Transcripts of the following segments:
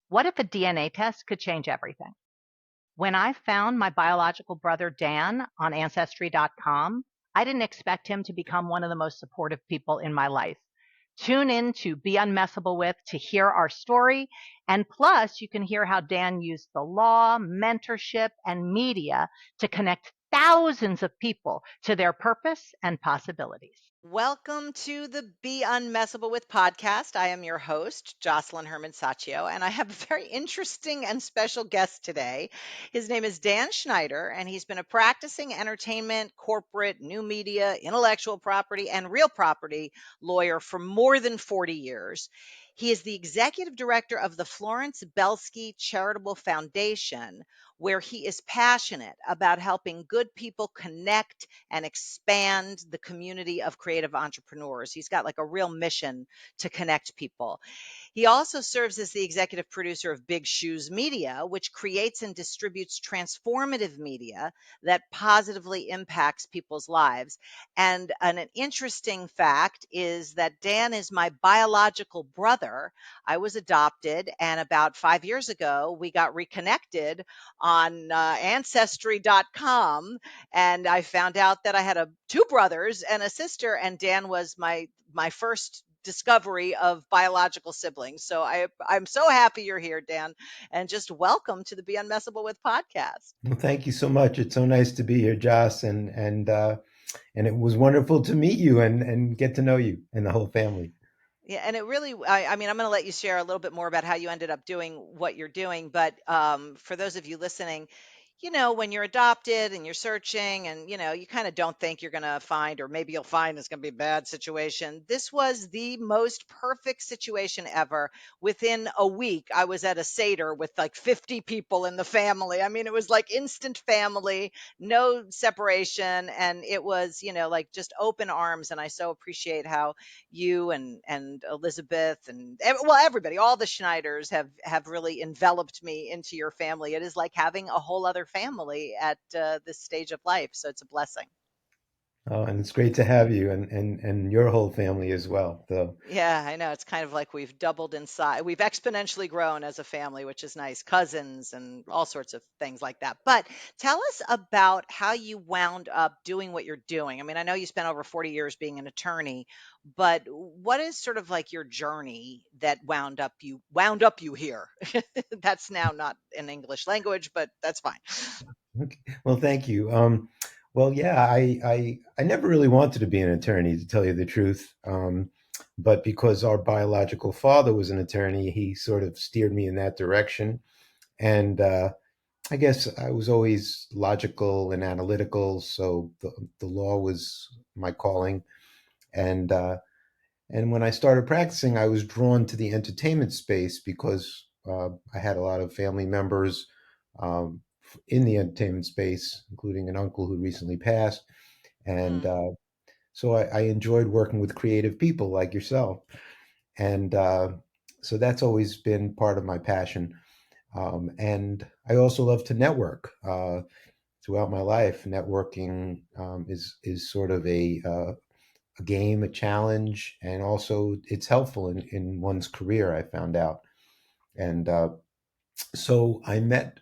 What if a DNA test could change everything? When I found my biological brother Dan on Ancestry.com, I didn't expect him to become one of the most supportive people in my life. Tune in to Be Unmessable With to hear our story. And plus, you can hear how Dan used the law, mentorship, and media to connect thousands of people to their purpose and possibilities. Welcome to the Be Unmessable with podcast. I am your host, Josselyne Herman-Saccio, and I have a very interesting and special guest today. His name is Dan Schneider, and he's been a practicing entertainment, corporate, new media, intellectual property, and real property lawyer for more than 40 years. He is the executive director of the Florence Belsky Charitable Foundation, where he is passionate about helping good people connect and expand the community of creative entrepreneurs. He's got like a real mission to connect people. He also serves as the executive producer of Big Shoes Media, which creates and distributes transformative media that positively impacts people's lives. And an interesting fact is that Dan is my biological brother. I was adopted, and about 5 years ago, we got reconnected on Ancestry.com, and I found out that I had two brothers and a sister, and Dan was my first discovery of biological siblings. So I'm so happy you're here, Dan, and just welcome to the Be Unmessable with podcast. Well, thank you so much. It's so nice to be here, Joss, and it was wonderful to meet you and get to know you and the whole family. Yeah, and it really, I mean, I'm going to let you share a little bit more about how you ended up doing what you're doing. But for those of you listening, when you're adopted and you're searching and, you kind of don't think you're going to find, or maybe you'll find it's going to be a bad situation. This was the most perfect situation ever. Within a week, I was at a Seder with like 50 people in the family. I mean, it was like instant family, no separation. And it was, like just open arms. And I so appreciate how you and Elizabeth and well, everybody, all the Schneiders have really enveloped me into your family. It is like having a whole other family at this stage of life, so it's a blessing. And it's great to have you and your whole family as well. So, Yeah, I know. It's kind of like we've doubled in size. We've exponentially grown as a family, which is nice. Cousins and all sorts of things like that. But tell us about how you wound up doing what you're doing. I mean, I know you spent over 40 years being an attorney, but what is sort of like your journey that wound up you here? That's now not in English language, but that's fine. okay. Well, thank you. Well, yeah, I never really wanted to be an attorney, to tell you the truth. But because our biological father was an attorney, he sort of steered me in that direction. And I guess I was always logical and analytical, so the law was my calling. And and when I started practicing, I was drawn to the entertainment space because I had a lot of family members um, in the entertainment space, including an uncle who recently passed. And Mm. so I enjoyed working with creative people like yourself. And so that's always been part of my passion. And I also love to network. Throughout my life, networking is sort of a game, a challenge, and also it's helpful in one's career. I found out, and so I met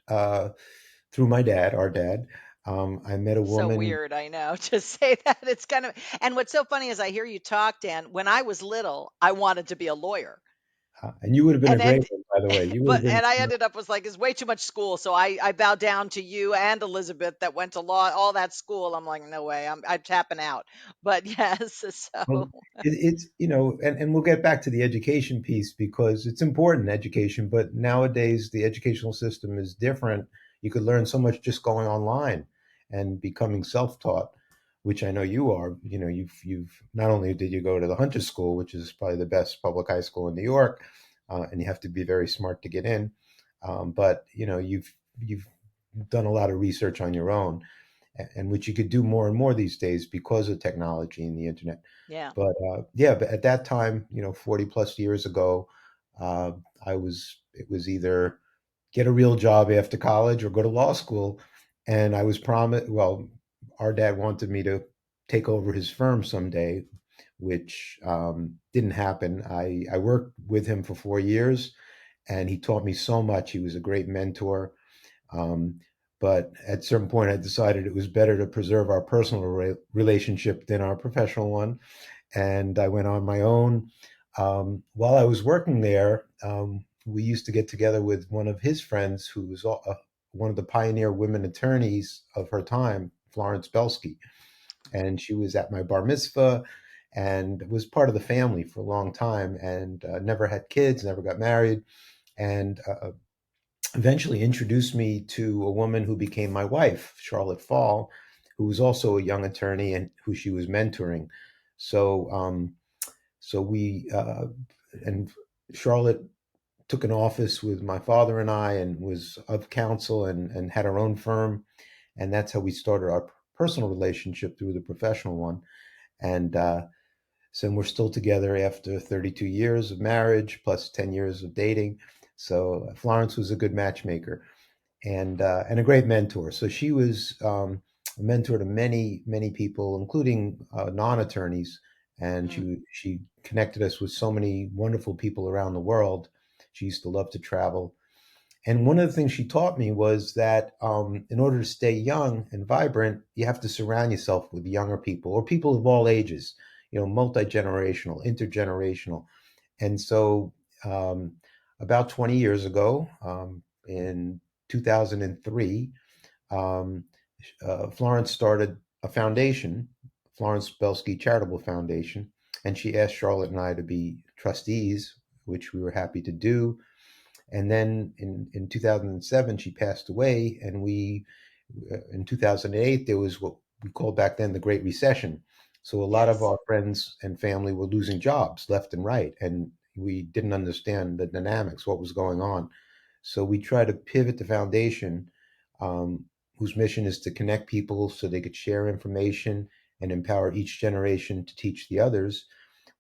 through my dad, our dad. I met a So woman, weird, I know, to say that. It's kind of, and what's so funny is I hear you talk, Dan. When I was little, I wanted to be a lawyer. and you would have been a And great then one, by the way. You would but have been. and I ended up with like it's way too much school. So I bowed down to you and Elizabeth that went to law, all that school. I'm like, no way, I'm tapping out. But yes, so Well, it's and we'll get back to the education piece because it's important education, but nowadays the educational system is different. You could learn so much just going online and becoming self-taught, which I know you are. You've not only did you go to the Hunter School, which is probably the best public high school in New York, and you have to be very smart to get in, but you've done a lot of research on your own, and which you could do more and more these days because of technology and the internet. yeah. But yeah, but at that time, 40 plus years ago, uh, it was either get a real job after college or go to law school. And I was promised, well, our dad wanted me to take over his firm someday, which didn't happen. I worked with him for 4 years, and he taught me so much. He was a great mentor. Um, but at a certain point, I decided it was better to preserve our personal relationship than our professional one. And I went on my own. While I was working there, we used to get together with one of his friends who was one of the pioneer women attorneys of her time, Florence Belsky. And she was at my bar mitzvah and was part of the family for a long time, and never had kids, never got married, and eventually introduced me to a woman who became my wife, Charlotte Fall, who was also a young attorney and who she was mentoring. So, so we and Charlotte took an office with my father and I, and was of counsel, and had her own firm, and that's how we started our personal relationship through the professional one. And so we're still together after 32 years of marriage plus 10 years of dating. So Florence was a good matchmaker, and a great mentor. So she was a mentor to many people, including non-attorneys, and Mm. she connected us with so many wonderful people around the world. She used to love to travel, and one of the things she taught me was that in order to stay young and vibrant, you have to surround yourself with younger people or people of all ages, multi-generational, intergenerational. And so um, about 20 years ago, in 2003, um, Florence started a foundation, Florence Belsky Charitable Foundation, and she asked Charlotte and I to be trustees, which we were happy to do. And then in 2007, she passed away. And in 2008, there was what we called back then the Great Recession. So a lot of Yes. our friends and family were losing jobs left and right. And we didn't understand the dynamics, what was going on. So we tried to pivot the foundation, um, whose mission is to connect people so they could share information and empower each generation to teach the others.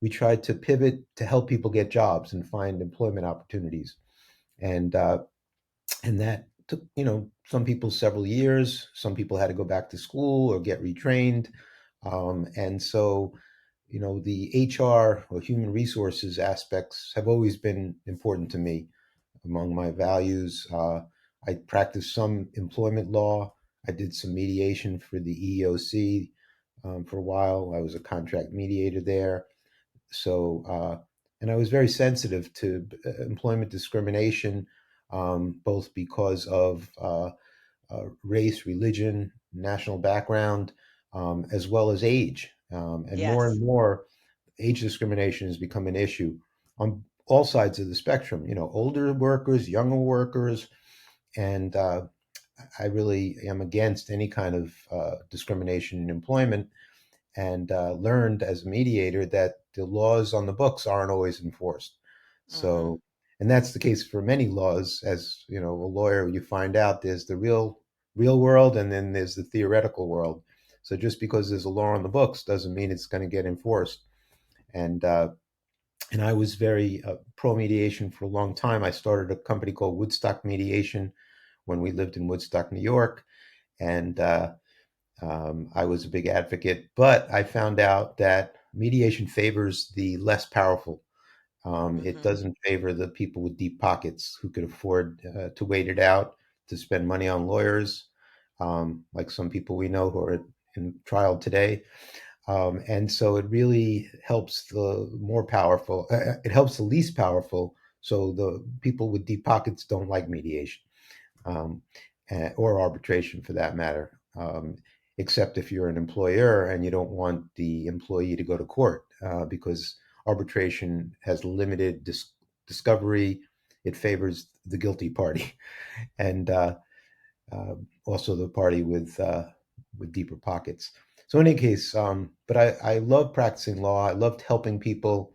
We tried to pivot to help people get jobs and find employment opportunities, and that took some people several years. Some people had to go back to school or get retrained, and so the HR or human resources aspects have always been important to me. Among my values, I practiced some employment law. I did some mediation for the EEOC for a while. I was a contract mediator there. So, and I was very sensitive to employment discrimination, both because of race, religion, national background, as well as age. And more Yes. and more, age discrimination has become an issue on all sides of the spectrum. Older workers, younger workers, and I really am against any kind of discrimination in employment, and learned as a mediator that the laws on the books aren't always enforced. Hmm. So, and that's the case for many laws. As a lawyer, you find out there's the real world, and then there's the theoretical world. So just because there's a law on the books doesn't mean it's going to get enforced. And and I was very pro mediation for a long time. I started a company called Woodstock Mediation when we lived in Woodstock, New York, and I was a big advocate, but I found out that mediation favors the less powerful. It Hmm. doesn't favor the people with deep pockets who could afford to wait it out, to spend money on lawyers, like some people we know who are in trial today. And so it really helps the more powerful. It helps the least powerful. So the people with deep pockets don't like mediation, um, or arbitration for that matter, except if you're an employer and you don't want the employee to go to court, because arbitration has limited discovery. It favors the guilty party, and also the party with deeper pockets. So in any case, but I love practicing law. I loved helping people,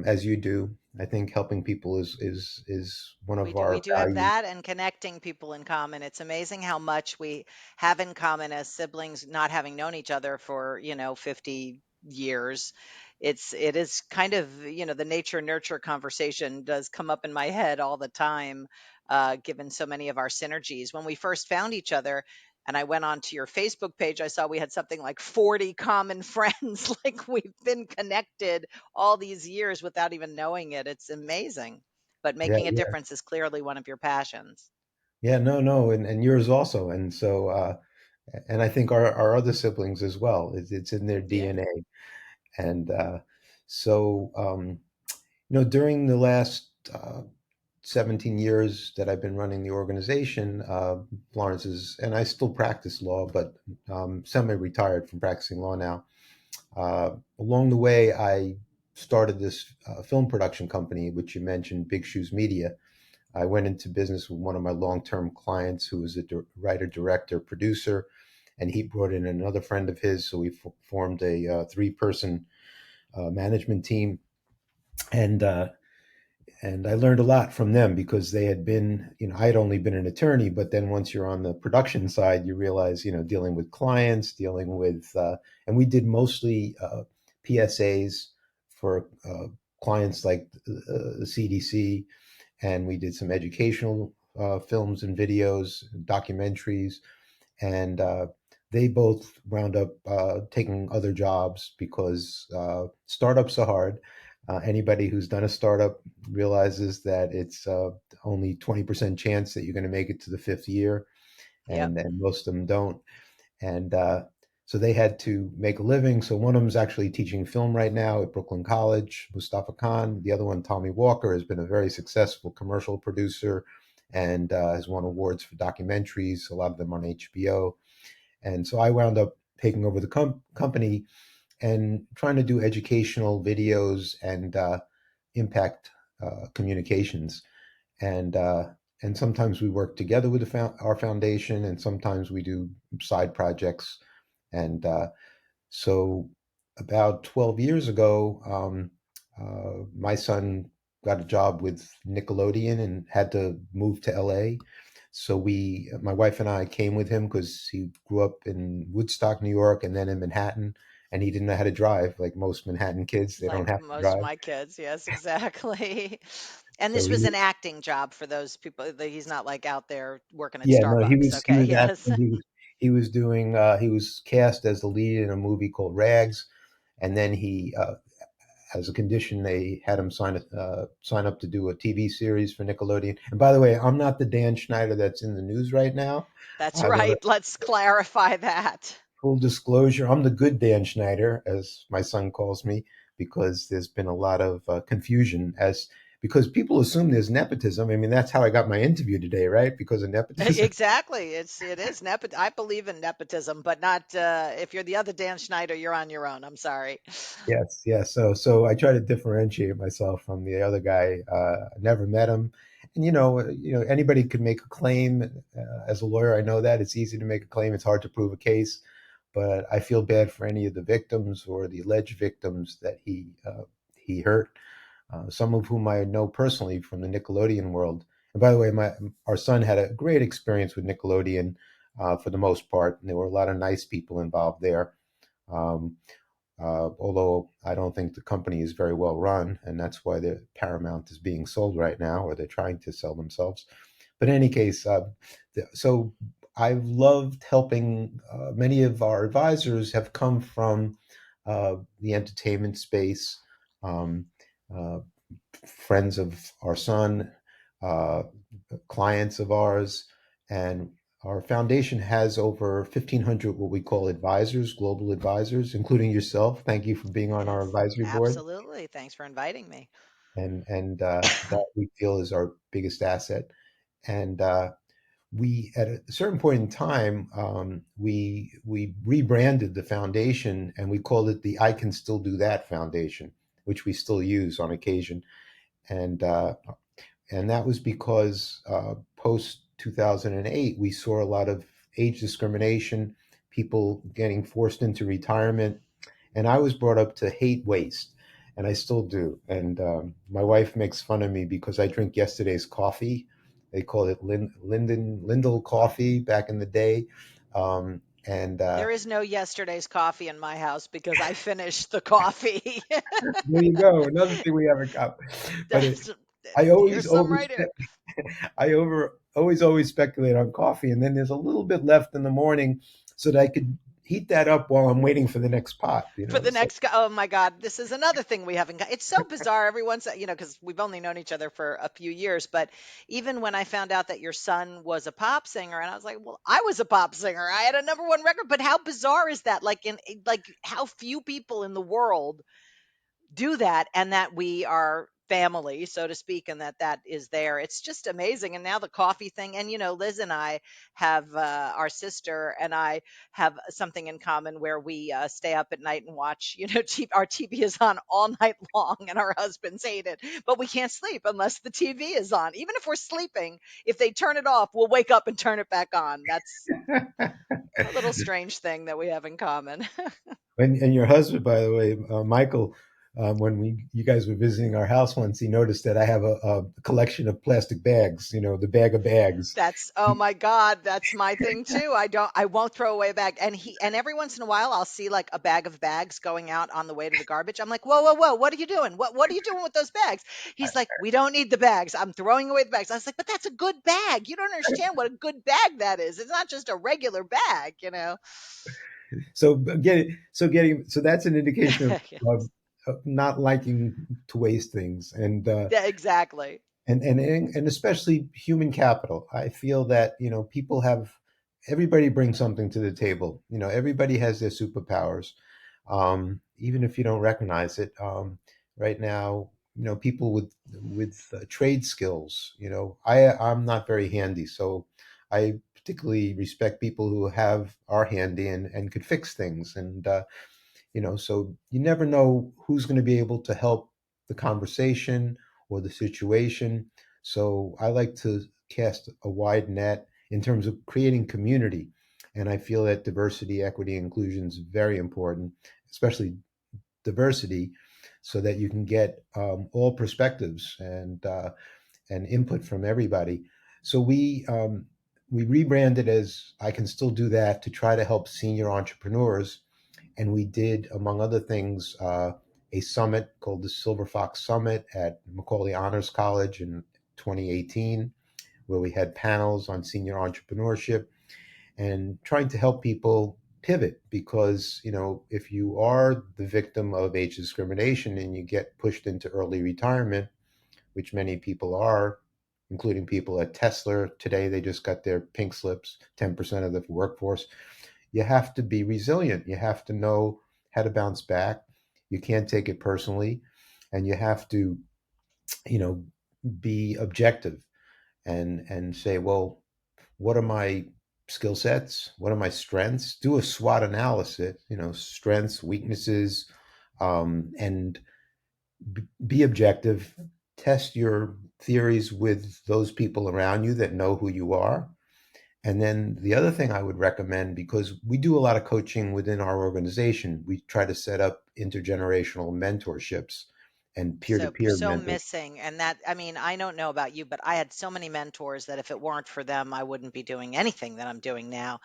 as you do. I think helping people is one We of do. We our do have values. that and connecting people in common. It's amazing how much we have in common as siblings, not having known each other for, 50 years. It is kind of, the nature nurture conversation does come up in my head all the time, given so many of our synergies. When we first found each other, and I went onto your Facebook page, I saw we had something like 40 common friends. Like we've been connected all these years without even knowing it. It's amazing. but Yeah, making a yeah, difference is clearly one of your passions. yeah. No, no, and yours also. And so, and I think our other siblings as well. It's in their Yeah. DNA. And so, during the last 17 years that I've been running the organization, Florence is, and I still practice law, but semi-retired from practicing law now. Along the way, I started this film production company, which you mentioned, Big Shoes Media. I went into business with one of my long-term clients who was a writer, director, producer, and he brought in another friend of his. So we formed a three-person management team, and and I learned a lot from them because they had been, I had only been an attorney, but then once you're on the production side, you realize, dealing with clients, dealing with, and we did mostly PSAs for clients like the CDC, and we did some educational films and videos, documentaries, and they both wound up taking other jobs because startups are hard. Anybody who's done a startup realizes that it's only 20% chance that you're going to make it to the fifth year, Yep. and most of them don't. And so they had to make a living. So one of them is actually teaching film right now at Brooklyn College, Mustafa Khan. The other one, Tommy Walker, has been a very successful commercial producer and has won awards for documentaries, a lot of them on HBO. And so I wound up taking over the company and trying to do educational videos and impact communications. And and sometimes we work together with our foundation, and sometimes we do side projects. And so about 12 years ago, my son got a job with Nickelodeon and had to move to LA. So my wife and I came with him because he grew up in Woodstock, New York, and then in Manhattan, and he didn't know how to drive. Like most Manhattan kids, they don't Like have to most of drive. my kids. Yes, exactly. And this So was he, an acting job for those people. He's not like out there working at yeah, no, he Starbucks. was he Okay. was Yes. acting. He was doing. He was cast as the lead in a movie called Rags, and then he as a condition, they had him sign up to do a TV series for Nickelodeon. And by the way, I'm not the Dan Schneider that's in the news right now. That's I want to right. Let's clarify that. full disclosure. I'm the good Dan Schneider, as my son calls me, because there's been a lot of confusion as because people assume there's nepotism. I mean, that's how I got my interview today, right? Because of nepotism. Exactly. It is I believe in nepotism, but not if you're the other Dan Schneider, you're on your own. I'm sorry. Yes, yes. So I try to differentiate myself from the other guy. I never met him, and anybody could make a claim. As a lawyer, I know that it's easy to make a claim. It's hard to prove a case, but I feel bad for any of the victims or the alleged victims that he hurt. Some of whom I know personally from the Nickelodeon world. And by the way, our son had a great experience with Nickelodeon for the most part, and there were a lot of nice people involved there. Um, although I don't think the company is very well run, and that's why the Paramount is being sold right now, or they're trying to sell themselves. But in any case, so I've loved helping. Many of our advisors have come from the entertainment space, um, uh, friends of our son, uh, clients of ours, and our foundation has over 1,500 what we call advisors, global advisors, including yourself. Thank you for being on our Yes, advisory board, absolutely. Thanks for inviting me. and that we feel is our biggest asset. And we, at a certain point in time, we rebranded the foundation and we called it the I Can Still Do That Foundation, which we still use on occasion. And and that was because post 2008 we saw a lot of age discrimination, people getting forced into retirement, and I was brought up to hate waste, and I still do. And my wife makes fun of me because I drink yesterday's coffee. They called it Lindell coffee back in the day. And There is no yesterday's coffee in my house because I finished the coffee. there you go, another thing we have in common. But That's I Here's always some right here. I always speculate on coffee, and then there's a little bit left in the morning, so that I could heat that up while I'm waiting for the next pot, For the So next guy. Oh my God, this is another thing we haven't got. It's so bizarre. Everyone's, because we've only known each other for a few years, but even when I found out that your son was a pop singer, and I was like, well, I was a pop singer. I had a number one record, but how bizarre is that? Like how few people in the world do that, and that we are family, so to speak, and that is there. It's just amazing. And now the coffee thing, and Liz and I have, our sister and I have something in common where we stay up at night and watch, our TV is on all night long, and our husbands hate it, but we can't sleep unless the TV is on. Even if we're sleeping, if they turn it off, we'll wake up and turn it back on. That's a little strange thing that we have in common. and your husband, by the way, Michael, when you guys were visiting our house once, he noticed that I have a collection of plastic bags. The bag of bags. That's oh my God, that's my thing too. I won't throw away a bag. And every once in a while I'll see like a bag of bags going out on the way to the garbage. I'm like, whoa, whoa, whoa, what are you doing? What are you doing with those bags? He's like, we don't need the bags. I'm throwing away the bags. I was like, but that's a good bag. You don't understand what a good bag that is. It's not just a regular bag. So that's an indication Yes. of not liking to waste things, Yeah, exactly. and especially human capital. I feel that people have everybody brings something to the table. Everybody has their superpowers, even if you don't recognize it. Right now, people with trade skills. I'm not very handy, so I particularly respect people who are handy and could fix things. And so you never know who's going to be able to help the conversation or the situation. So I like to cast a wide net in terms of creating community. And I feel that diversity, equity, inclusion is very important, especially diversity, so that you can get all perspectives and input from everybody. So we rebranded as I Can Still Do That to try to help senior entrepreneurs, and we did, among other things, a summit called the Silver Fox Summit at Macaulay Honors College in 2018, where we had panels on senior entrepreneurship and trying to help people pivot. Because if you are the victim of age discrimination and you get pushed into early retirement, which many people are, including people at Tesla today, they just got their pink slips, 10% of the workforce. You have to be resilient. You have to know how to bounce back. You can't take it personally, and you have to, you know, be objective and say, well, what are my skill sets? What are my strengths? Do a SWOT analysis. Strengths, weaknesses, and be objective. Test your theories with those people around you that know who you are. And then the other thing I would recommend, because we do a lot of coaching within our organization, we try to set up intergenerational mentorships and So peer-to-peer so mentor. missing. And that, I mean, I don't know about you, but I had so many mentors that if it weren't for them, I wouldn't be doing anything that I'm doing now.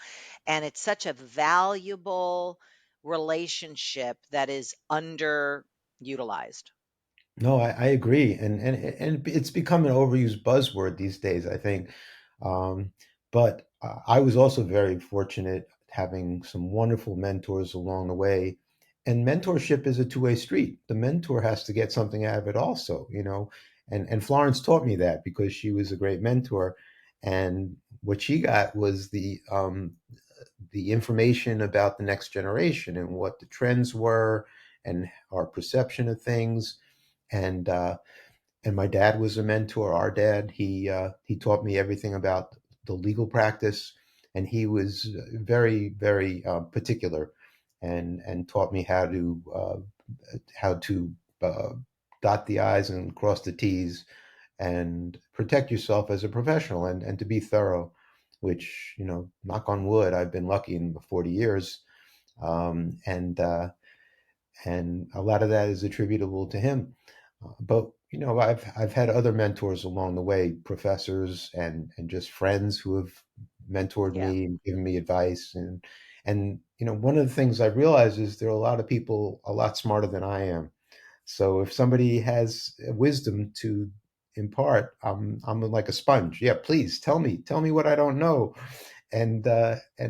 And it's such a valuable relationship that is underutilized. No, I agree, and it's become an overused buzzword these days, I think. But I was also very fortunate having some wonderful mentors along the way. And mentorship is a two-way street. The mentor has to get something out of it also, And Florence taught me that because she was a great mentor, and what she got was the information about the next generation and what the trends were and our perception of things. And uh, and my dad was a mentor. Our dad, he taught me everything about the legal practice, and he was very, very particular, and taught me how to uh, dot the i's and cross the t's and protect yourself as a professional, and to be thorough. Which, knock on wood, I've been lucky in 40 years, and a lot of that is attributable to him. But I've had other mentors along the way, professors and just friends who have mentored Yeah. me and given me advice. And one of the things I realized is there are a lot of people a lot smarter than I am. So if somebody has wisdom to impart, I'm like a sponge. Yeah, please tell me what I don't know, and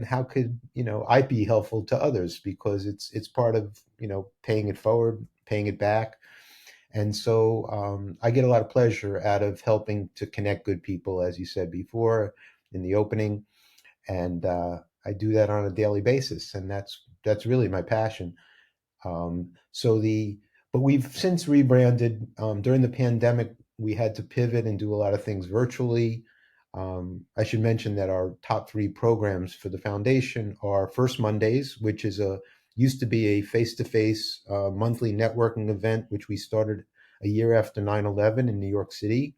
how could I be helpful to others, because it's part of paying it forward, paying it back. And so I get a lot of pleasure out of helping to connect good people, as you said before in the opening, and I do that on a daily basis, and that's really my passion. So the but we've since rebranded. During the pandemic, we had to pivot and do a lot of things virtually. I should mention that our top three programs for the foundation are First Mondays, which is a used to be a face-to-face monthly networking event, which we started a year after 9/11 in New York City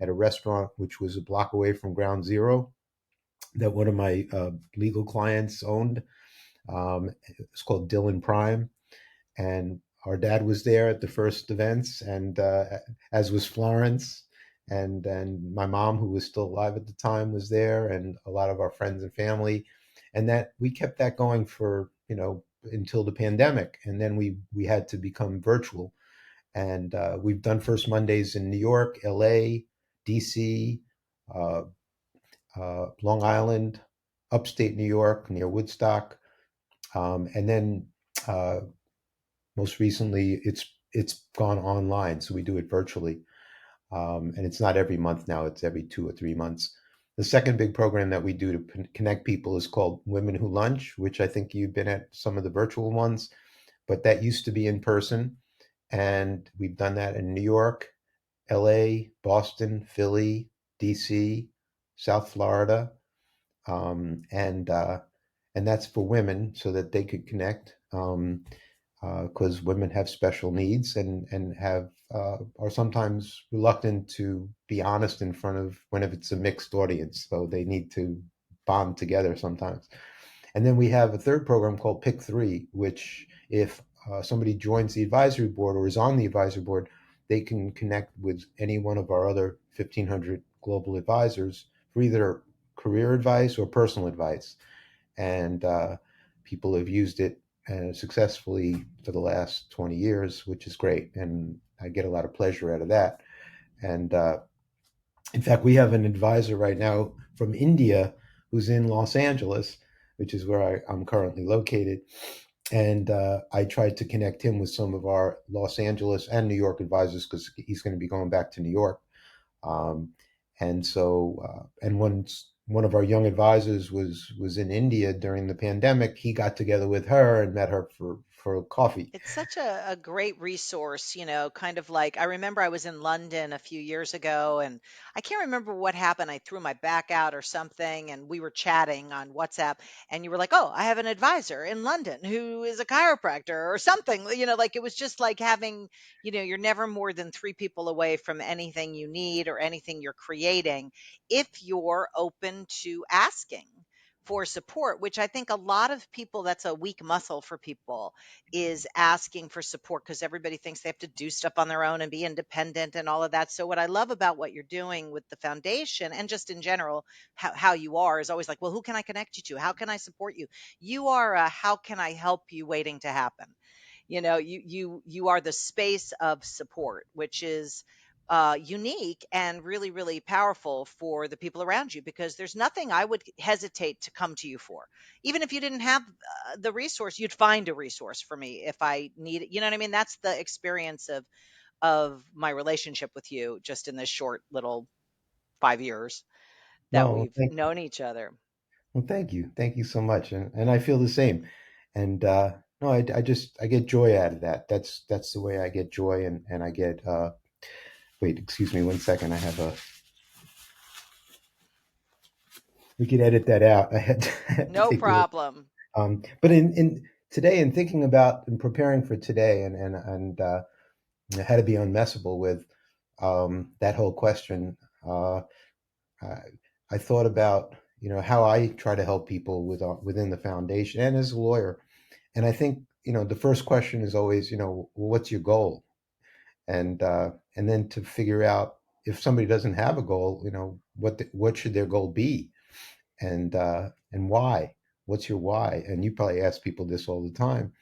at a restaurant which was a block away from Ground Zero that one of my legal clients owned. It's called Dylan Prime, and our dad was there at the first events, and as was Florence, and my mom, who was still alive at the time, was there, and a lot of our friends and family, and that we kept that going for until the pandemic, and then we had to become virtual, and we've done First Mondays in New York, L.A., D.C., uh, Long Island, upstate New York near Woodstock, and then uh, most recently it's gone online, so we do it virtually, and it's not every month now; it's every 2 or 3 months. The second big program that we do to connect people is called Women Who Lunch, which I think you've been at some of the virtual ones, but that used to be in person, and we've done that in New York, L.A., Boston, Philly, D.C., South Florida, and that's for women so that they could connect. Because women have special needs and have are sometimes reluctant to be honest in front of when if it's a mixed audience, so they need to bond together sometimes. And then we have a third program called Pick Three, which if somebody joins the advisory board or is on the advisory board, they can connect with any one of our other 1,500 global advisors for either career advice or personal advice. And people have used it successfully for the last 20 years, which is great. And I get a lot of pleasure out of that. And in fact, we have an advisor right now from India who's in Los Angeles, which is where I'm currently located. And I tried to connect him with some of our Los Angeles and New York advisors because he's going to be going back to New York. Um, and so, and once one of our young advisors was in India during the pandemic, he got together with her and met her for coffee. It's such a great resource, kind of like I remember I was in London a few years ago and I can't remember what happened. I threw my back out or something and we were chatting on WhatsApp and you were like, "Oh, I have an advisor in London who is a chiropractor or something." Like it was just like having, you're never more than three people away from anything you need or anything you're creating if you're open to asking for support, which I think a lot of people, that's a weak muscle for people, is asking for support because everybody thinks they have to do stuff on their own and be independent and all of that. So, what I love about what you're doing with the foundation and just in general, how you are is always like, well, who can I connect you to? How can I support you? You are a how can I help you waiting to happen. You are the space of support, which is unique and really, really powerful for the people around you because there's nothing I would hesitate to come to you for. Even if you didn't have the resource, you'd find a resource for me if I need it. You know what I mean? That's the experience of my relationship with you just in this short little 5 years that Well, we've known each other. thank you so much, and I feel the same. And no, I get joy out of that. That's the way I get joy, and I get. Wait, excuse me 1 second. I have a. We could edit that out. I had to No take the. problem. But in today, and thinking about and preparing for today, and how to be unmessable with that whole question. I, I thought about how I try to help people within the foundation and as a lawyer, and I think the first question is always well, what's your goal, and then to figure out if somebody doesn't have a goal, what should their goal be, and why. What's your why? And you probably ask people this all the time,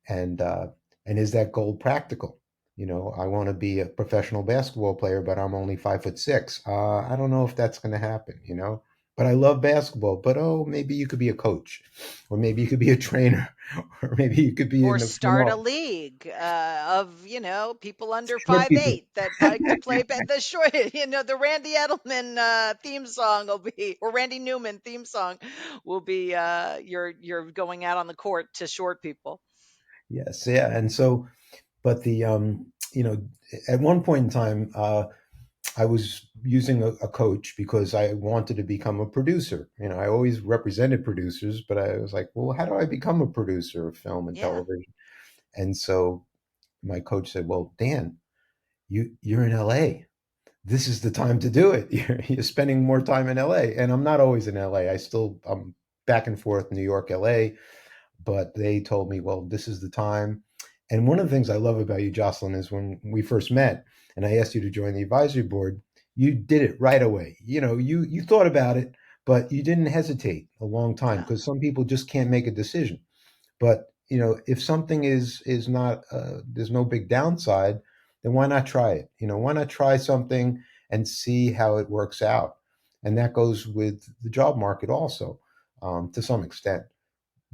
and and is that goal practical? I want to be a professional basketball player, but I'm only 5'6". I don't know if that's going to happen. but I love basketball. But oh, maybe you could be a coach, or maybe you could be a trainer, or maybe you could be Or in the front start a office. league of, people under Short five people. eight that like to play the short, the Randy Edelman theme song will be, or Randy Newman theme song will be, you're going out on the court to short people. Yes, yeah, and so, but at one point in time, I was using a coach because I wanted to become a producer. I always represented producers, but I was like, well, how do I become a producer of film and Yeah. television? And so my coach said, well, Dan, you're in LA. This is the time to do it. You're spending more time in LA. And I'm not always in LA. I'm back and forth, New York, LA. But they told me, well, this is the time. And one of the things I love about you, Josselyne, is when we first met and I asked you to join the advisory board, you did it right away. You thought about it, but you didn't hesitate a long time Yeah. because some people just can't make a decision. But if something is not there's no big downside, then why not try it? Why not try something and see how it works out? And that goes with the job market also, to some extent.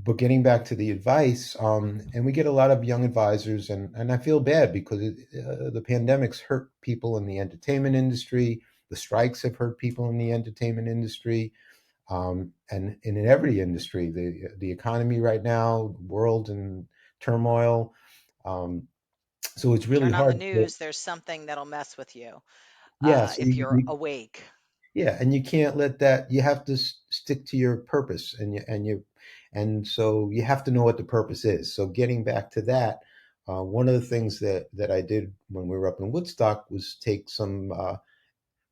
But getting back to the advice, and we get a lot of young advisors, and I feel bad because the pandemic's hurt people in the entertainment industry. The strikes have hurt people in the entertainment industry, and in every industry. The economy right now, the world in turmoil. Um, so it's really Turn on the hard to, news, there's something that'll mess with you yeah. So if you're awake. yeah, and you can't let that. You have to stick to your purpose, and so you have to know what the purpose is. So getting back to that, one of the things that I did when we were up in Woodstock was take some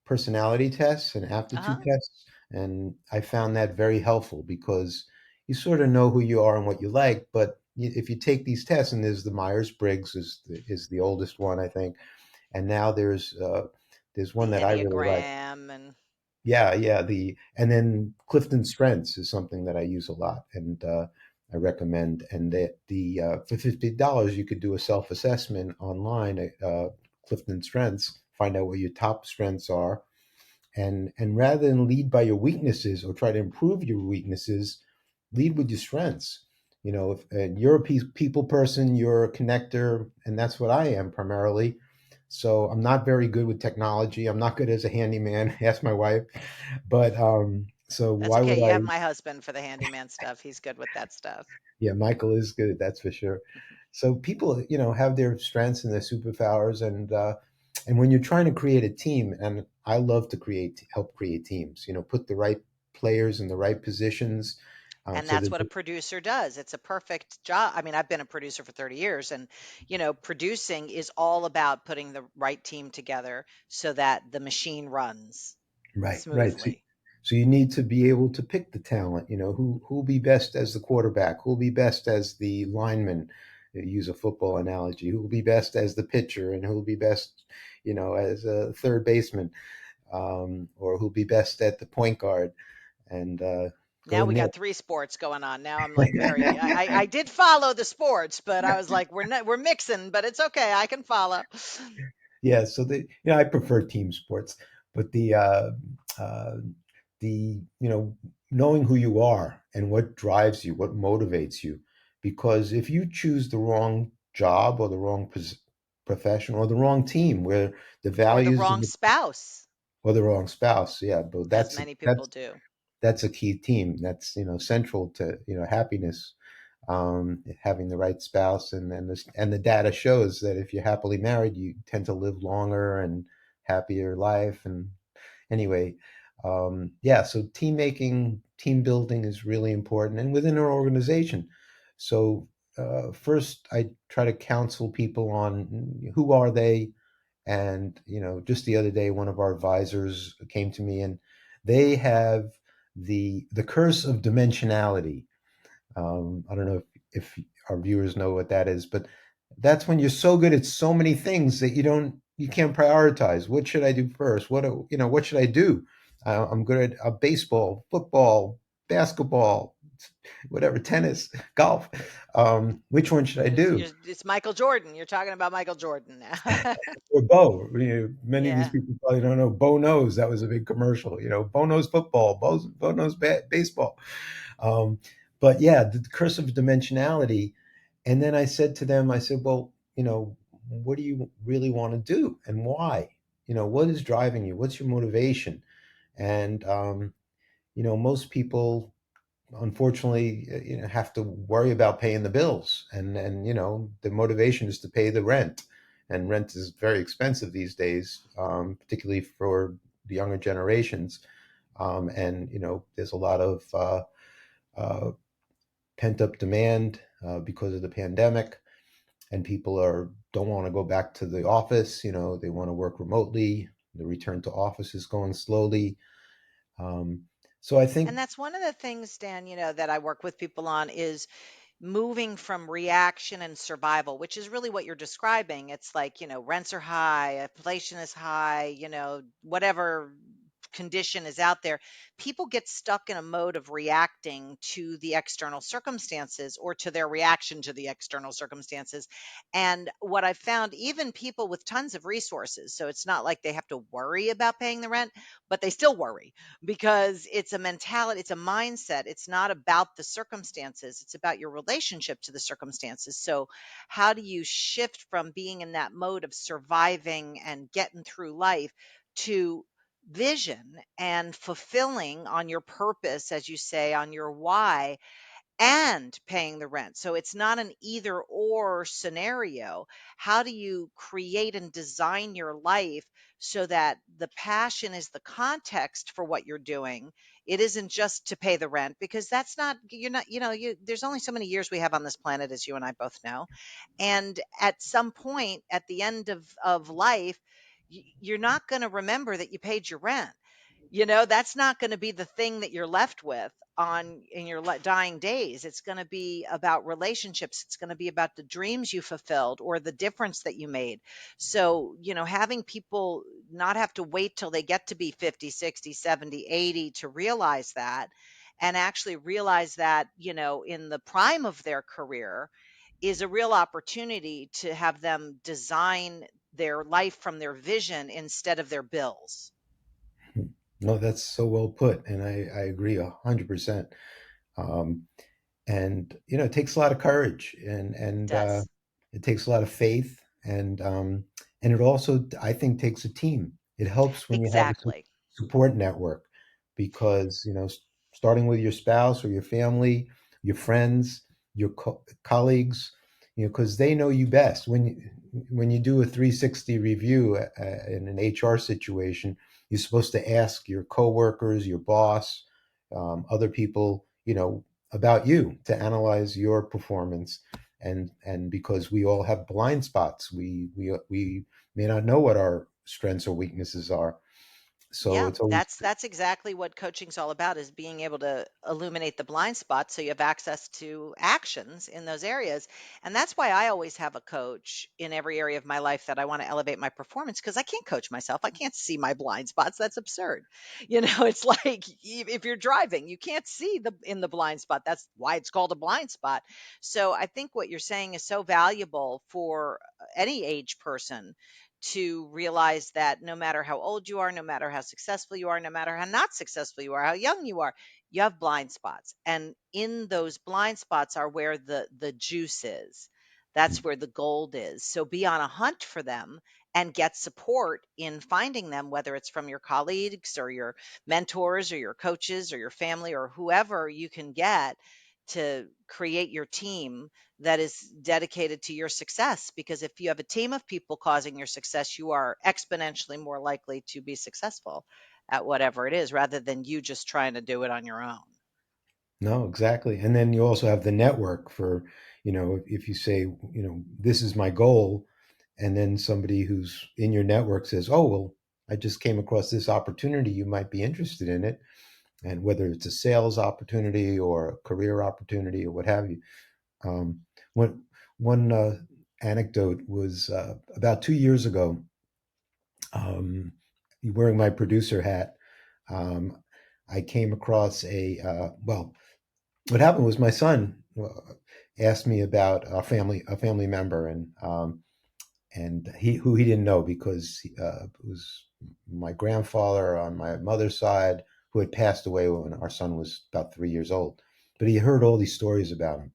personality tests and aptitude Uh-huh. tests, and I found that very helpful because you sort of know who you are and what you like. But if you take these tests, and there's the Myers Briggs is the oldest one, I think, and now there's one The that I really like. Enneagram and Yeah, yeah. And then Clifton Strengths is something that I use a lot, and I recommend. And that the for $50 you could do a self assessment online at Clifton Strengths, find out what your top strengths are, and rather than lead by your weaknesses or try to improve your weaknesses, lead with your strengths. If and you're a people person, you're a connector, and that's what I am primarily. So I'm not very good with technology. I'm not good as a handyman. Ask my wife. But so that's why okay. would You have I? my husband for the handyman stuff. He's good with that stuff. Yeah, Michael is good. That's for sure. So people, have their strengths and their superpowers, and when you're trying to create a team, and I love to help create teams. Put the right players in the right positions, And so that's that what a producer does. It's a perfect job. I mean, I've been a producer for 30 years, and, producing is all about putting the right team together so that the machine runs right, right. So, smoothly. so you need to be able to pick the talent. Who'll be best as the quarterback, who'll be best as the lineman. Use a football analogy. Who'll be best as the pitcher, and who'll be best, as a third baseman, or who'll be best at the point guard, and Now go we Nick. got three sports going on. Now I'm like very, I did follow the sports, but I was like, we're mixing, but it's okay. I can follow. Yeah, so I prefer team sports, but uh, the knowing who you are and what drives you, what motivates you, because if you choose the wrong job or the wrong profession or the wrong team where the Or the values of wrong spouse, or the wrong spouse, yeah, but as that's many people that's do. that's a key team. That's central to happiness, having the right spouse, and the data shows that if you're happily married, you tend to live longer and happier life. And anyway, yeah, so team making, team building is really important, and within our organization. So first, I try to counsel people on who are they, and just the other day, one of our advisors came to me, and they have the curse of dimensionality. I don't know if our viewers know what that is, but that's when you're so good at so many things that you can't prioritize. What should I do first? What should I do? I'm good at baseball, football, basketball. whatever, tennis, golf. Which one should I do? It's Michael Jordan. You're talking about Michael Jordan. Or Bo. Many of these Yeah. people probably don't know. Bo knows, that was a big commercial. Bo knows football. Bo knows baseball. Um, but yeah, the curse of dimensionality. And then I said to them, I said, well, what do you really want to do and why? What is driving you? What's your motivation? And most people, unfortunately, have to worry about paying the bills, and the motivation is to pay the rent, and rent is very expensive these days, particularly for the younger generations. And there's a lot of uh, pent up demand because of the pandemic, and people don't want to go back to the office. They want to work remotely. The return to office is going slowly. Um, so I And think. that's one of the things, Dan, that I work with people on is moving from reaction and survival, which is really what you're describing. It's like, rents are high, inflation is high, whatever condition is out there. People get stuck in a mode of reacting to the external circumstances or to their reaction to the external circumstances. And what I found, even people with tons of resources, so it's not like they have to worry about paying the rent, but they still worry because it's a mentality, it's a mindset. It's not about the circumstances, it's about your relationship to the circumstances. So, how do you shift from being in that mode of surviving and getting through life to vision and fulfilling on your purpose, as you say, on your why, and paying the rent? So it's not an either or scenario. How do you create and design your life so that the passion is the context for what you're doing? It isn't just to pay the rent, because that's not, you're not, there's only so many years we have on this planet, as you and I both know. And at some point at the end of life, you're not going to remember that you paid your rent. That's not going to be the thing that you're left with on in your dying days. It's going to be about relationships. It's going to be about the dreams you fulfilled or the difference that you made. So, having people not have to wait till they get to be 50, 60, 70, 80 to realize that, and actually realize that, in the prime of their career, is a real opportunity to have them design their life from their vision instead of their bills. No, that's so well put, and I agree 100%. Um, and it takes a lot of courage, It and does. it takes a lot of faith, and it also, I think, takes a team. It helps when you have a Exactly. support network, because starting with your spouse or your family, your friends, your colleagues, because they know you best. When you do a 360 review in an HR situation, you're supposed to ask your coworkers, your boss, other people, about you, to analyze your performance. And because we all have blind spots, we may not know what our strengths or weaknesses are. So Yeah, it's always. that's exactly what coaching's all about, is being able to illuminate the blind spots so you have access to actions in those areas. And that's why I always have a coach in every area of my life that I want to elevate my performance, because I can't coach myself. I can't see my blind spots. That's absurd. It's like if you're driving, you can't see the blind spot. That's why it's called a blind spot. So I think what you're saying is so valuable for any age person to realize that no matter how old you are, no matter how successful you are, no matter how not successful you are, how young you are, you have blind spots. And in those blind spots are where the juice is. That's where the gold is. So be on a hunt for them and get support in finding them, whether it's from your colleagues or your mentors or your coaches or your family or whoever you can get to create your team that is dedicated to your success. Because if you have a team of people causing your success, you are exponentially more likely to be successful at whatever it is, rather than you just trying to do it on your own. No, exactly. And then you also have the network for, if you say, this is my goal, and then somebody who's in your network says, oh, well, I just came across this opportunity, you might be interested in it. And whether it's a sales opportunity or a career opportunity or what have you. Um, one anecdote was about 2 years ago, um, wearing my producer hat. um, I came across well, what happened was my son asked me about a family member, and who he didn't know because it was my grandfather on my mother's side who had passed away when our son was about 3 years old. But he heard all these stories about him,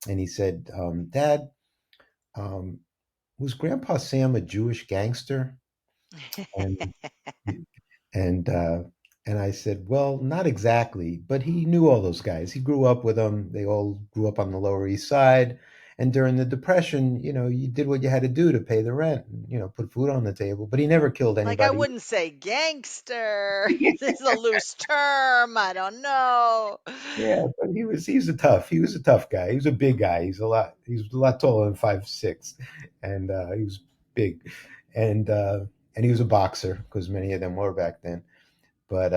and he said, "Dad, um, was Grandpa Sam a Jewish gangster?" And and uh, and I said, "Well, not exactly, but he knew all those guys. He grew up with them. They all grew up on the Lower East Side. And during the Depression, you did what you had to do to pay the rent, and, put food on the table. But he never killed Like, I anybody." wouldn't say gangster. This is a loose term. I don't know. Yeah, but he was a tough guy. He was a big guy. He was a lot taller than 5'6", and he was big, and uh, and he was a boxer because many of them were back then. But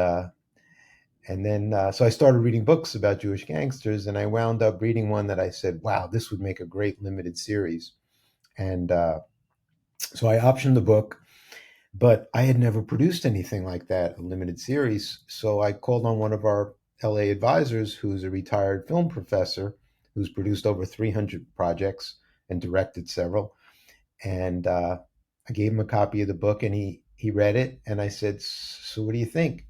And then, so I started reading books about Jewish gangsters, and I wound up reading one that I said, wow, this would make a great limited series. And so I optioned the book, but I had never produced anything like that, a limited series. So I called on one of our LA advisors, who's a retired film professor, who's produced over 300 projects and directed several. And I gave him a copy of the book, and he read it. And I said, so what do you think?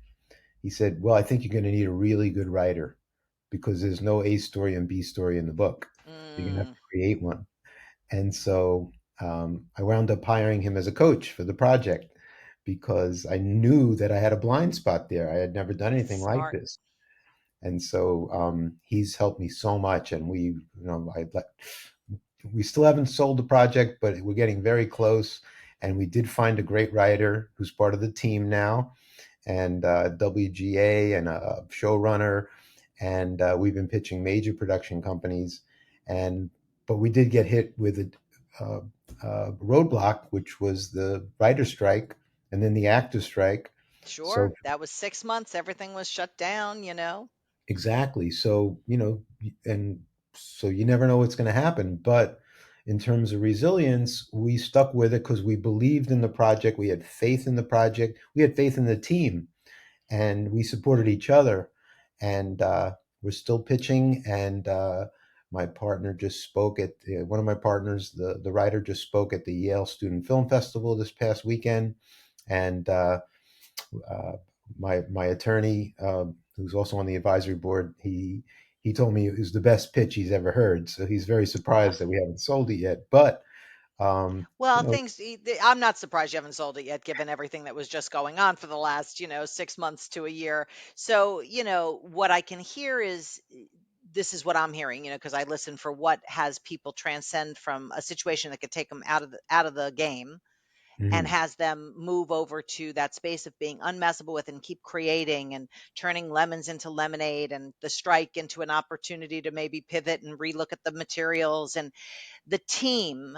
He said, well, I think you're going to need a really good writer because there's no A story and B story in the book. You're going to have Mm, to create one. And so I wound up hiring him as a coach for the project because I knew that I had a blind spot there. I had never done anything like smart. this. And so he's helped me so much. And we still haven't sold the project, but we're getting very close. And we did find a great writer who's part of the team now, and WGA and a showrunner, and we've been pitching major production companies, and but we did get hit with a, roadblock, which was the writer strike and then the actor strike. So Sure. That was 6 months. Everything was shut down. exactly, so and so you never know what's going to happen, but in terms of resilience, we stuck with it because we believed in the project, we had faith in the project, we had faith in the team, and we supported each other. And we're still pitching. And my partner just spoke at one of my partners, the writer, just spoke at the Yale Student Film Festival this past weekend. And uh, my attorney, who's also on the advisory board, he told me it was the best pitch he's ever heard. So he's very Oh, surprised that we haven't sold it yet. But um, well, you know, I'm not surprised you haven't sold it yet, given everything that was just going on for the last 6 months to a year. So, what I can hear is this is what I'm hearing, because I listen for what has people transcend from a situation that could take them out of the game and mhm, has them move over to that space of being unmessable with and keep creating and turning lemons into lemonade and the strike into an opportunity to maybe pivot and relook at the materials and the team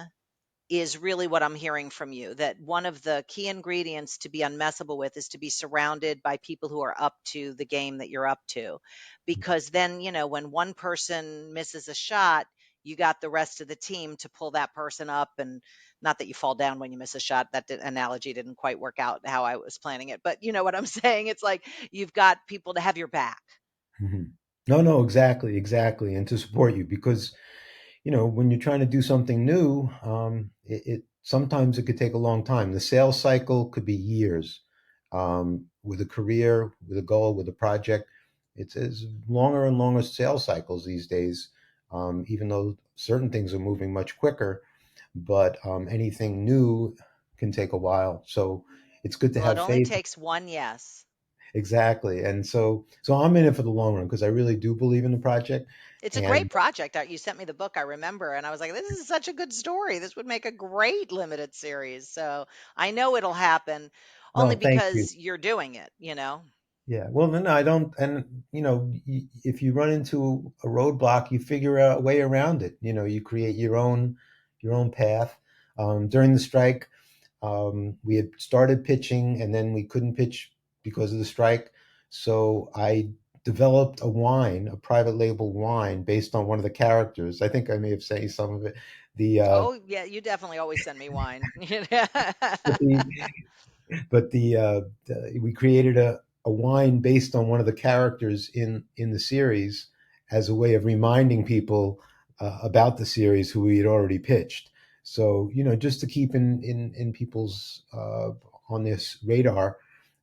is really what I'm hearing from you, that one of the key ingredients to be unmessable with is to be surrounded by people who are up to the game that you're up to. Because then, when one person misses a shot, you got the rest of the team to pull that person up. And not that you fall down when you miss a shot. Analogy didn't quite work out how I was planning it. But you know what I'm saying? It's like you've got people to have your back. mhm. No, no, exactly, exactly, and to support you because when you're trying to do something new, it sometimes it could take a long time. The sales cycle could be years. With a career, with a goal, with a project, it's longer and longer sales cycles these days. Even though certain things are moving much quicker, but anything new can take a while. So it's good to Well, it have only faith. takes one yes. Exactly, and so I'm in it for the long run because I really do believe in the project. It's a great And project. You sent me the book, I remember, and I was like, this is such a good story. This would make a great limited series. So I know it'll happen only no, thank you. because you're doing it. Yeah, well, no, I don't, and if you run into a roadblock, you figure out a way around it. You create your own path. During the strike, we had started pitching, and then we couldn't pitch because of the strike. So I developed a private label wine based on one of the characters. I think I may have sent you some of it. The Oh, yeah, you definitely always send me wine. but the we created a wine based on one of the characters in the series, as a way of reminding people about the series who we had already pitched. So, just to keep in people's on this radar,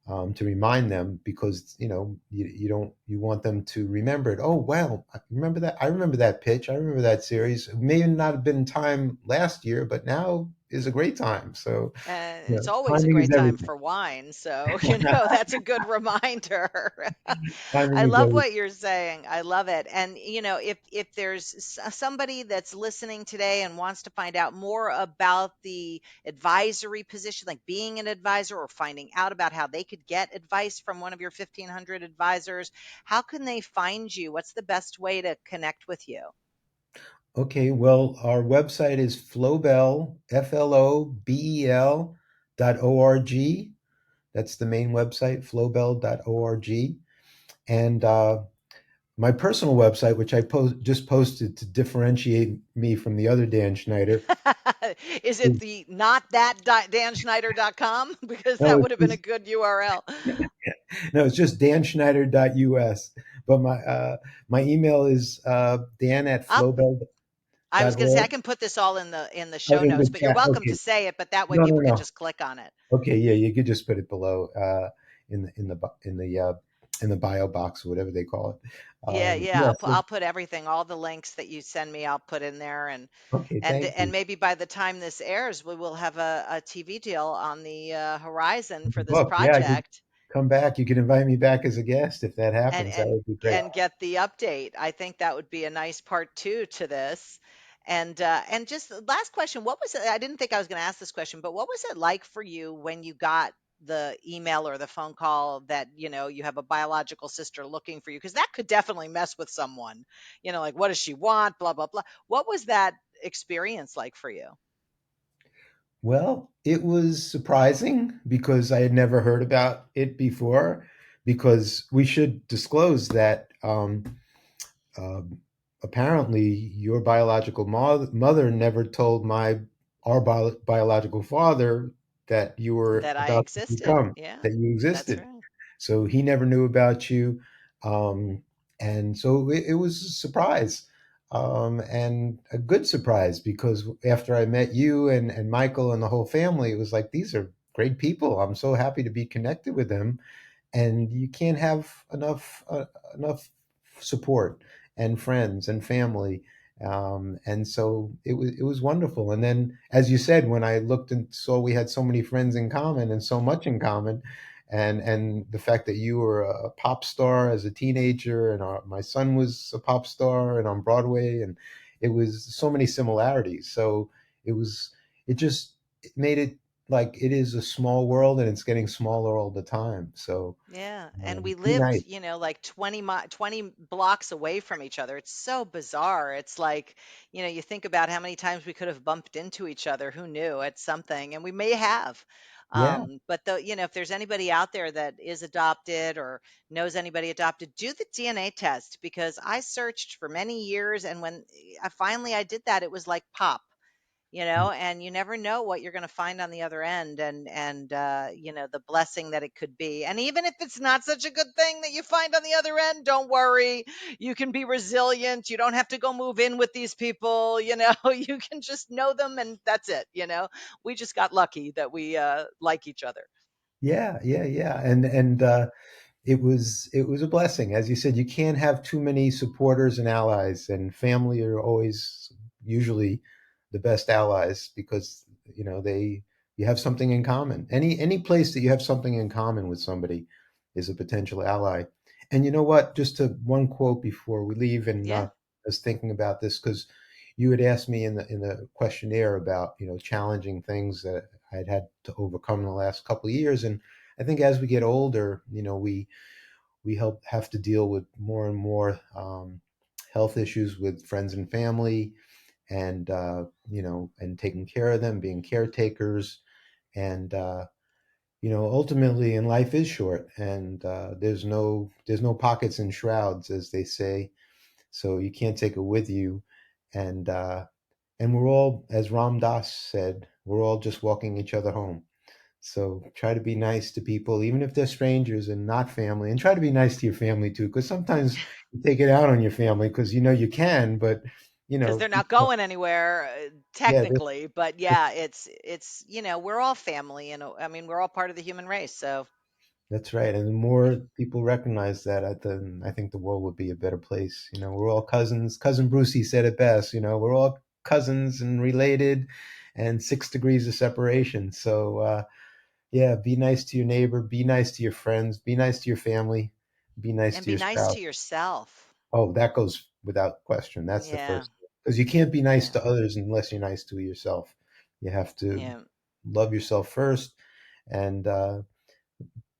to remind them, because you don't, you want them to remember it. Oh wow, I remember that. I remember that pitch. I remember that series. It may not have been time last year, but now is a great time. So, And it's always a timing is great time everything. for wine. So, that's a good reminder. Timing I is love everything. what you're saying. I love it. And, if there's somebody that's listening today and wants to find out more about the advisory position, like being an advisor or finding out about how they could get advice from one of your 1,500 advisors, how can they find you? What's the best way to connect with you? Okay, well, our website is Flobel, FLOBEL.org. That's the main website, flobel.org. And my personal website, which I just posted to differentiate me from the other Dan Schneider, Is it is, the not that danschneider.com? Because no, that it's would have been a just, good URL. no, it's just danschneider.us. But my email is dan at I'll flobel.org. I was going to say I can put this all in the Oh, show in the notes, but you're chat. welcome to Okay. say it, but that way No, no, people can no. just click on it. Okay, yeah, you could just put it below in the bio box, or whatever they call it. Yeah, yeah, Yeah. I'll put everything, all the links that you send me, I'll put in there, and Okay, and thank and you. maybe by the time this airs, we will have a TV deal on the horizon for The this book, yeah, I could project. come back. You could invite me back as a guest if that and happens. That and would be great. and get the update. I think that would be a nice part two to this. And just the last question, what was it? I didn't think I was going to ask this question, but what was it like for you when you got the email or the phone call that you have a biological sister looking for you? Because that could definitely mess with someone. Like, what does she want? Blah blah blah. What was that experience like for you? Well, it was surprising because I had never heard about it before. Because we should disclose that um, apparently your biological mother never told our biological father that you were That I about to existed. become, Yeah, that you that's existed. right. So he never knew about you. And so it was a surprise, and a good surprise, because after I met you and Michael and the whole family, it was like, these are great people. I'm so happy to be connected with them. And you can't have enough support and friends and family. And so it was wonderful. And then, as you said, when I looked and saw we had so many friends in common and so much in common, and the fact that you were a pop star as a teenager, and my son was a pop star and on Broadway, and it was so many similarities. So it was it made it like it is a small world, and it's getting smaller all the time. So Yeah, and we be lived, nice. like 20 blocks away from each other. It's so bizarre. It's like, you think about how many times we could have bumped into each other, who knew, at something, and we may have. Yeah. But if there's anybody out there that is adopted or knows anybody adopted, do the DNA test, because I searched for many years, and when I did that, it was like pop. And you never know what you're going to find on the other end, and the blessing that it could be. And even if it's not such a good thing that you find on the other end, don't worry. You can be resilient. You don't have to go move in with these people. You can just know them, and that's it. We just got lucky that we like each other. Yeah, yeah, yeah. And it was a blessing. As you said, you can't have too many supporters and allies, and family are always usually the best allies, because they you have something in common. Any place that you have something in common with somebody is a potential ally. And you know what? Just to one quote before we leave, and Yeah. I was thinking about this because you had asked me in the questionnaire about challenging things that I'd had to overcome in the last couple of years. And I think as we get older, we have to deal with more and more health issues with friends and family, and and taking care of them, being caretakers, and ultimately, and life is short, and there's no pockets and shrouds, as they say, so you can't take it with you, and we're all, as Ram Dass said, we're all just walking each other home. So try to be nice to people, even if they're strangers and not family, and try to be nice to your family too, because sometimes you take it out on your family because you know you can, but you Because know, they're not going anywhere yeah, technically, but yeah, it's we're all family, and I mean we're all part of the human race. So that's right. And the more people recognize that, then I think the world would be a better place. You know, we're all cousins. Cousin Brucey said it best. You know, we're all cousins and related, and 6 degrees of separation. So yeah, be nice to your neighbor, be nice to your friends, be nice to your family, be nice and to be your nice spouse. to yourself. Oh, that goes without question. That's the Yeah, first thing. Because you can't be nice yeah, to others unless you're nice to yourself. You have to yeah, love yourself first, and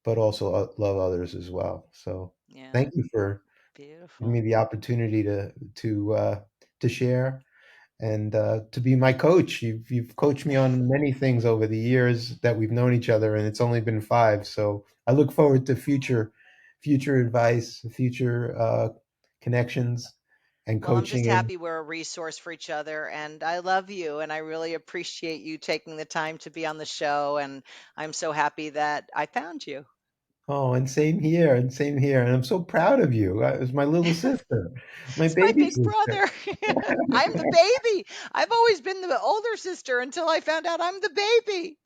but also love others as well. So yeah. thank you for giving Beautiful. me the opportunity to share and to be my coach. You've coached me on many things over the years that we've known each other, and it's only been 5. So I look forward to future advice, future connections, and Well, I'm just coaching. And happy we're a resource for each other, and I love you, and I really appreciate you taking the time to be on the show, and I'm so happy that I found you. oh, and same here, and same here. And I'm so proud of you. It was my little sister, my It's my baby big sister. brother. I'm the baby. I've always been the older sister until I found out I'm the baby.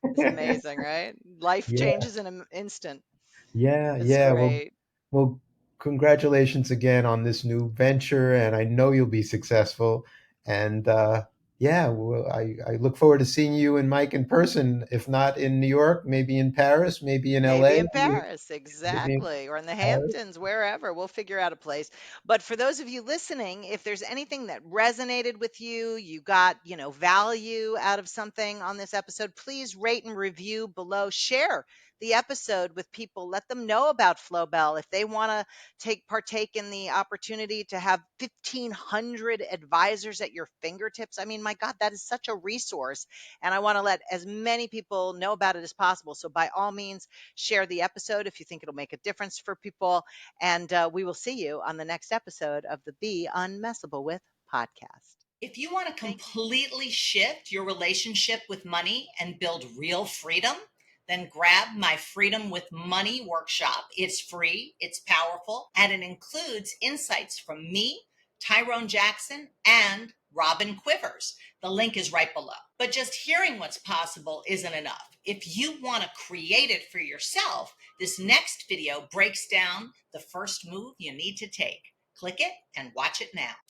It's amazing, right? Life Yeah, changes in an instant. yeah, It's yeah. Well, great. well, congratulations again on this new venture, and I know you'll be successful. And yeah, well, I look forward to seeing you and Mike in person. If not in New York, maybe in Paris, maybe in Maybe LA, in Paris, maybe in exactly, or in the Paris. Hamptons, wherever. We'll figure out a place. But for those of you listening, if there's anything that resonated with you, you got, value out of something on this episode, please rate and review below. Share the episode with people. Let them know about Flowbell. If they want to partake in the opportunity to have 1,500 advisors at your fingertips, I mean, my God, that is such a resource. And I want to let as many people know about it as possible. So by all means, share the episode if you think it'll make a difference for people. And we will see you on the next episode of the Be Unmessable with podcast. If you want to completely shift your relationship with money and build real freedom, then grab my Freedom with Money workshop. It's free, it's powerful, and it includes insights from me, Tyrone Jackson, and Robin Quivers. The link is right below. But just hearing what's possible isn't enough. If you want to create it for yourself, this next video breaks down the first move you need to take. Click it and watch it now.